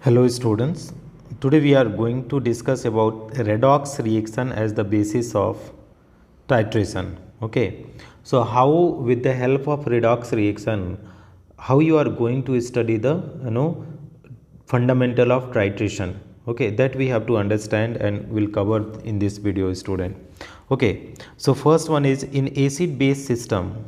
Hello students, today we are going to discuss about redox reaction as the basis of titration. Okay, so how with the help of redox reaction, how you are going to study the fundamental of titration. Okay, that we have to understand and will cover in this video student. Okay, so first one is in acid base system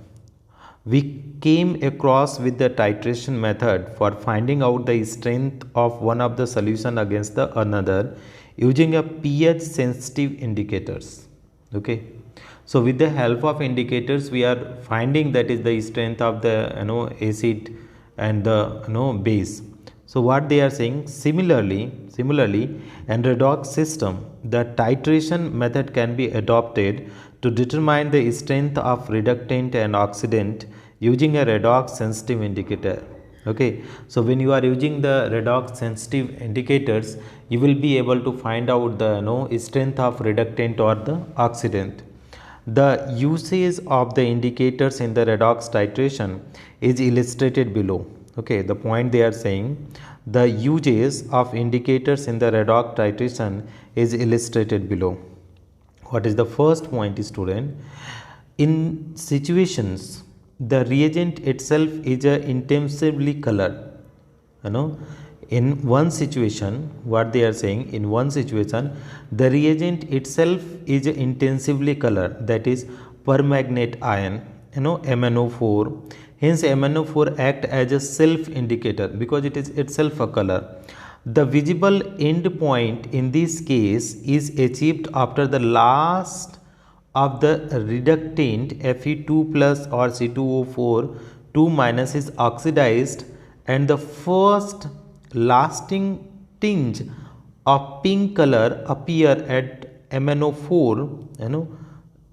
we came across with the titration method for finding out the strength of one of the solution against the another using a pH sensitive indicators. Okay, so with the help of indicators we are finding that is the strength of the acid and the base. So what they are saying, similarly in redox system the titration method can be adopted to determine the strength of reductant and oxidant using a redox sensitive indicator. Okay, so when you are using the redox sensitive indicators you will be able to find out the strength of reductant or the oxidant. The usage of the indicators in the redox titration is illustrated below. Okay, the point they are saying, the uses of indicators in the redox titration is illustrated below. What is the first point, student? In situations the reagent itself is intensively colored. In one situation, what they are saying, in one situation the reagent itself is intensively colored, that is permanganate ion, MnO4. Hence MnO4 act as a self indicator because it is itself a color. The visible end point in this case is achieved after the last of the reductant Fe2 plus or C2O4 2 minus is oxidized and the first lasting tinge of pink color appear at MnO4,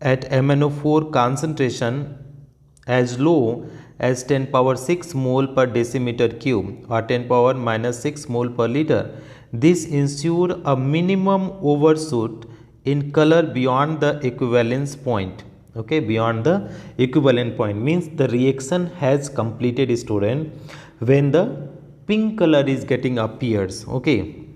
at MnO4 concentration as low as 10 power 6 mole per decimeter cube or 10 power minus 6 mole per liter. This ensure a minimum overshoot in color beyond the equivalence point. Okay, beyond the equivalent point means the reaction has completed, student, when the pink color is getting appears. Okay,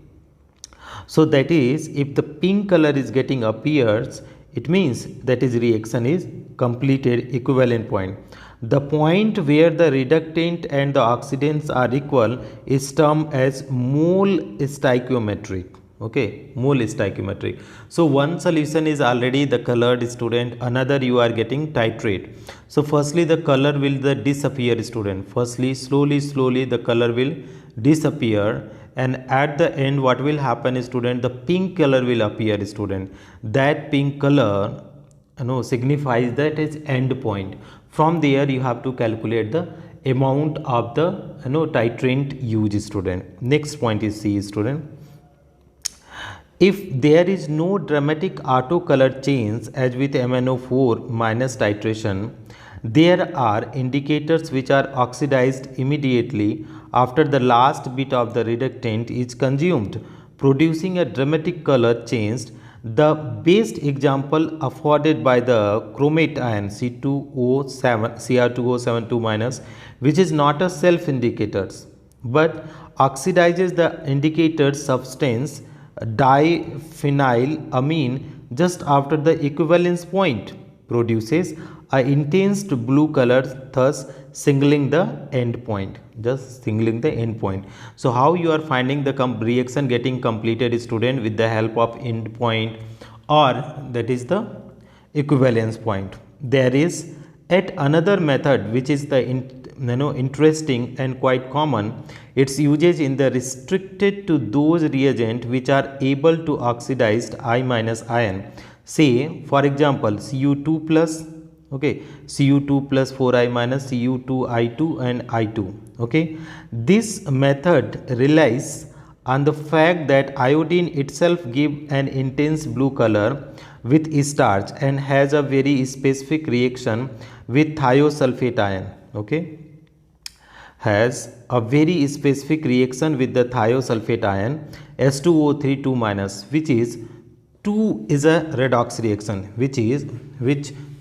so that is, if the pink color is getting appears, it means that is reaction is completed, equivalent point. The point where the reductant and the oxidants are equal is termed as mole stoichiometry. Okay, mole stoichiometry. So one solution is already the colored, student, another you are getting titrate. So firstly the color will disappear, student. Firstly slowly the color will disappear, and at the end what will happen, student, the pink color will appear, student. That pink color signifies that is end point. From there you have to calculate the amount of the titrant used, student. Next point is C, student. If there is no dramatic auto color change as with MnO4 minus titration, there are indicators which are oxidized immediately after the last bit of the reductant is consumed, producing a dramatic color change. The best example afforded by the chromate ion C2O7, Cr2O72 minus, which is not a self indicator but oxidizes the indicator substance diphenylamine just after the equivalence point, produces a intense blue color, thus singling the end point, just singling the end point. So how you are finding the reaction getting completed, student, with the help of end point or that is the equivalence point. There is yet another method which is the interesting and quite common. Its usage in the restricted to those reagents which are able to oxidize I minus ion. Say for example Cu2 plus, okay, Cu2 plus 4I minus, Cu2I2 and I2. Okay, this method relies on the fact that iodine itself give an intense blue color with starch and has a very specific reaction with thiosulfate ion. Okay, has a very specific reaction with the thiosulfate ion S2O3 2 minus, which is 2 is a redox reaction, which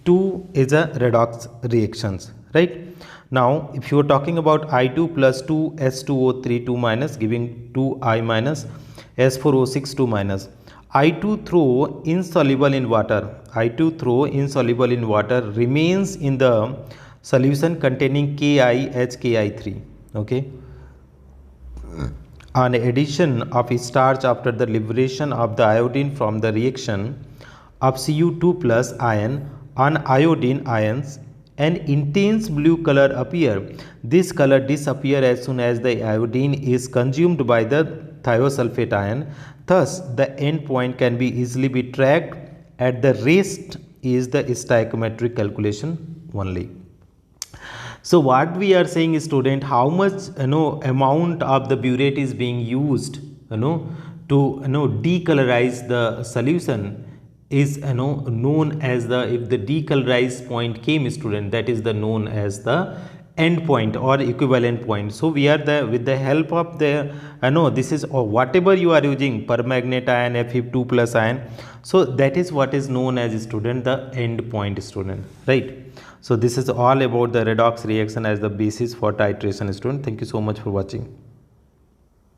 2 is a redox reactions, right? Now if you are talking about I2 plus 2 S2O3 2 minus giving 2I minus S4O6 2 minus. I2 through insoluble in water. I2 through insoluble in water remains in the solution containing KiHKI3. Okay. An addition of starch after the liberation of the iodine from the reaction of Cu2 plus ion on iodine ions, an intense blue color appear. This color disappear as soon as the iodine is consumed by the thiosulfate ion. Thus, the end point can be easily be tracked. At the rest is the stoichiometric calculation only. So what we are saying is, student, how much amount of the burette is being used to decolorize the solution is known as the, if the decolorized point came, student, that is the known as the end point or equivalent point. So we are the, with the help of the this is, or whatever you are using, permanganate ion, Fe2 plus ion, so that is what is known as, student, the end point, student, right? So this is all about the redox reaction as the basis for titration, student. Thank you so much for watching.